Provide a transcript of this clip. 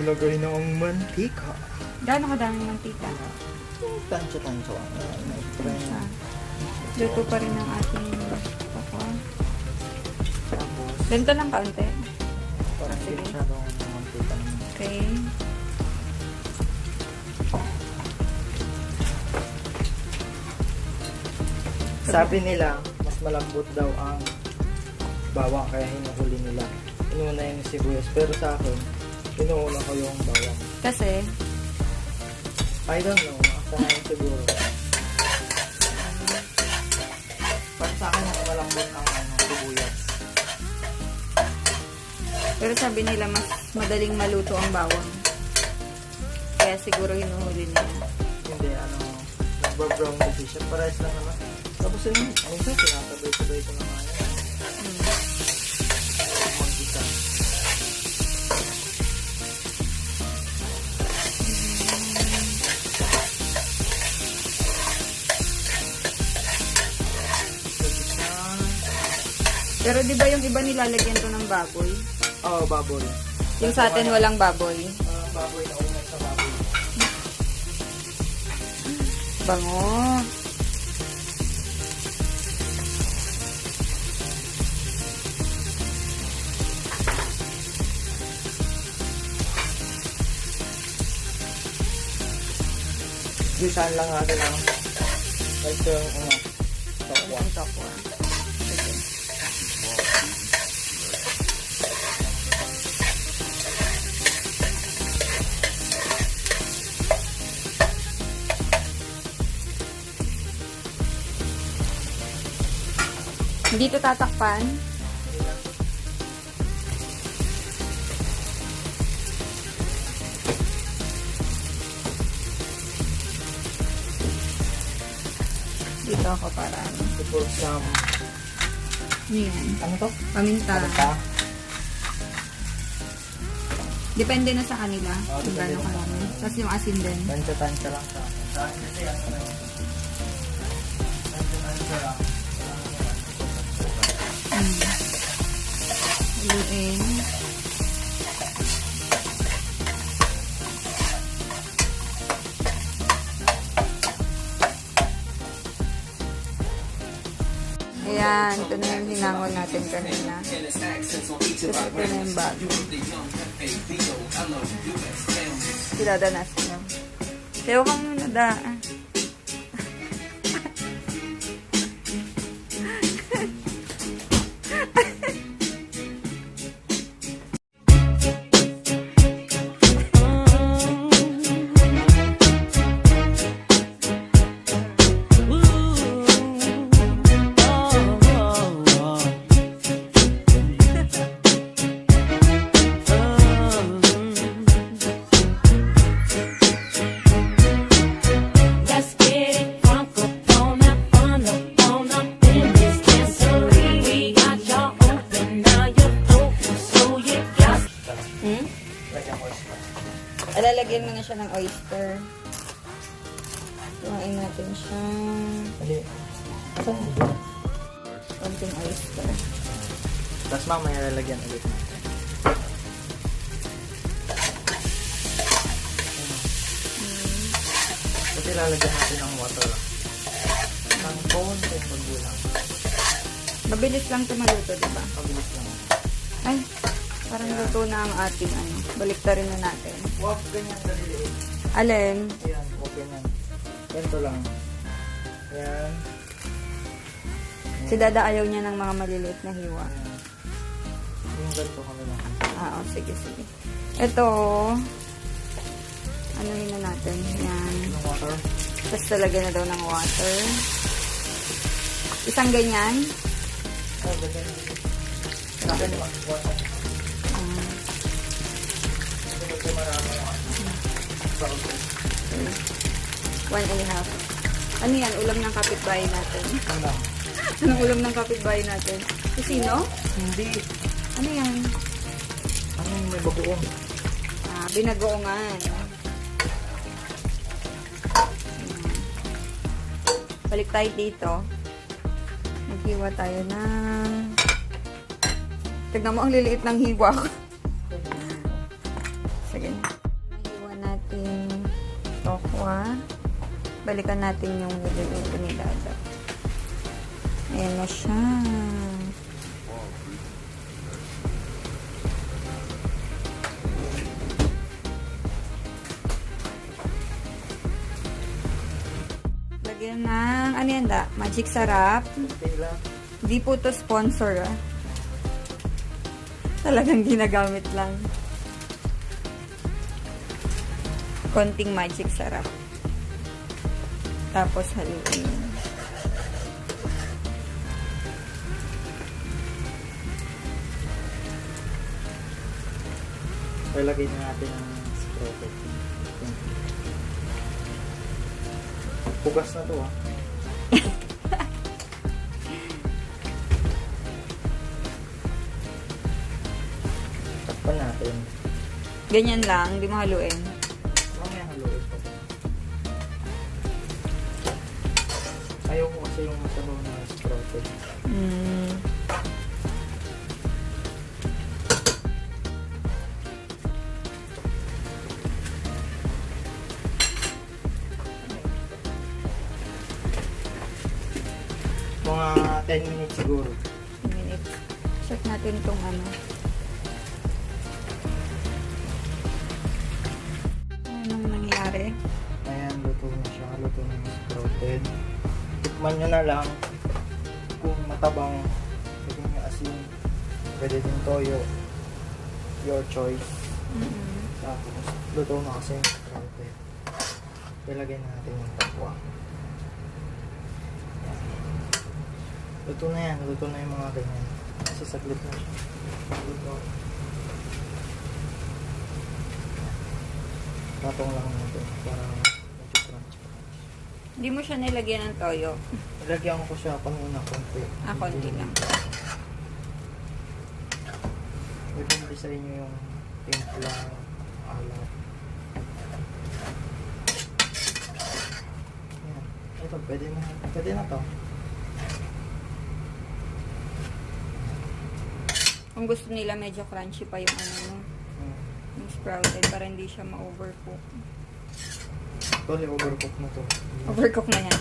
Ilagay na ang mantika. Gaano kadaming mantika? Tansya-tansya. Luto pa rin ang ating pakwa. Tapos, Ganito lang kaunti. parang Sige. masyadong mantika naman. Okay. Sabi nila, mas malambot daw ang bawang kaya hinuhuli nila. Inuna yung sibuyas. Pero sa akin, inuuna ko yung bawang. Kasi, I don't know. Nakasanayan siguro. Para sa akin, mas malambot ang sibuyas. pero sabi nila mas madaling maluto ang bawang. Kaya siguro hinuhuli nila. Hindi, nagba-brown kasi siya. Parehas lang naman. Tapos yun, minsan sinasabay-sabay ko naman yan. Mag-isa. Pero di ba yung iba nilalagyan to ng baboy? Oo, baboy. Yung sa atin walang baboy. Baboy na unay sa baboy. Bango. Gisahan lang natin ang ito yung tokwa. Ang tokwa. Sige. Hindi ito tatakpan. Dito ako para ano. Support some, Yan. ano to? Paminta. Paminta. Depende na sa kanila kung depende gaano na. karami. Tapos yung asin din. Tansya-tansya lang sa akin. Sa akin kasi ano na yun. Tansya-tansya lang. Haluin. Ayan, ito na yung hinangon natin kanina. Ito na yung bago. Siladanas nyo. Kaya kang muna daan. Alalagyan mo na siya ng oyster. Tumain natin siya. Hindi. Konti konting oyster. Tapos mamaya lalagyan ulit natin. Kasi lalagyan natin ng water. Ang konting pagbulang. Mabilis lang ito maluto, diba? Pabilis lang. Ay, parang luto na ang ating ano. Baliktarin na natin. Wag ganyan kaliliit. Alin? Ayan, okay yan. Ganito lang. Ayan. Si Dada ayaw niya ng mga maliliit na hiwa. Ayan. Yung ganito kami lang. Oo, sige, sige. Ito, anuhin na natin. Yan. Yung water. Tapos talagyan na daw ng water. Isang ganyan. Oh, ganyan. Akin water. Ito marami yung water. 1.5. Ano yan? Ulam ng kapitbahay natin. Ano lang? Anong ulam ng kapitbahay natin? Kusino? Hindi. Ano yan? Ano yung may bagoong? Binagoongan. Balik tayo dito. Maghiwa tayo ng... Tignan mo, ang liliit ng hiwa ko. Sige. Hiwa natin tokwa. Balikan natin yung niluluto ni Dada. Ayan na siya. Lagyan ng, ano yan da? Magic sarap. Okay lang. Di po to sponsor ah. Talagang ginagamit lang. Konting magic sarap. Tapos haluin. Lalagay na natin ang sprouted. Pugas na to ah. Takpan natin. Ganyan lang, hindi mo haluin. Mamaya haluin pa. Ayaw ko kasi yung masabaw na sprouted. Mga 10 minutes siguro. Minutes. Check natin itong ano. Anong nangyari? Ayan, luto na siya. Luto na yung sprouted. Tikman nyo na lang kung matabang. Pwede nyo asin. Pwede din toyo. Your choice. Tapos, luto na kasi yung sprouted. Ilagay na natin yung takwa. Luto na yan. Luto na yung mga ganyan. Kasi saglit na siya. Luto. Tatong lang natin para medyo crunch. Hindi mo siya nilagyan ng toyo. Ilagyan ko siya panuna konti. Konti lang. Depende sa inyo yung timpla, alat. Yan. Ito, pwede na. Pwede na to. Kung gusto nila medyo crunchy pa yung ano, yung sprouted para hindi siya ma-overcook. Totally overcook na to. Overcook na yan.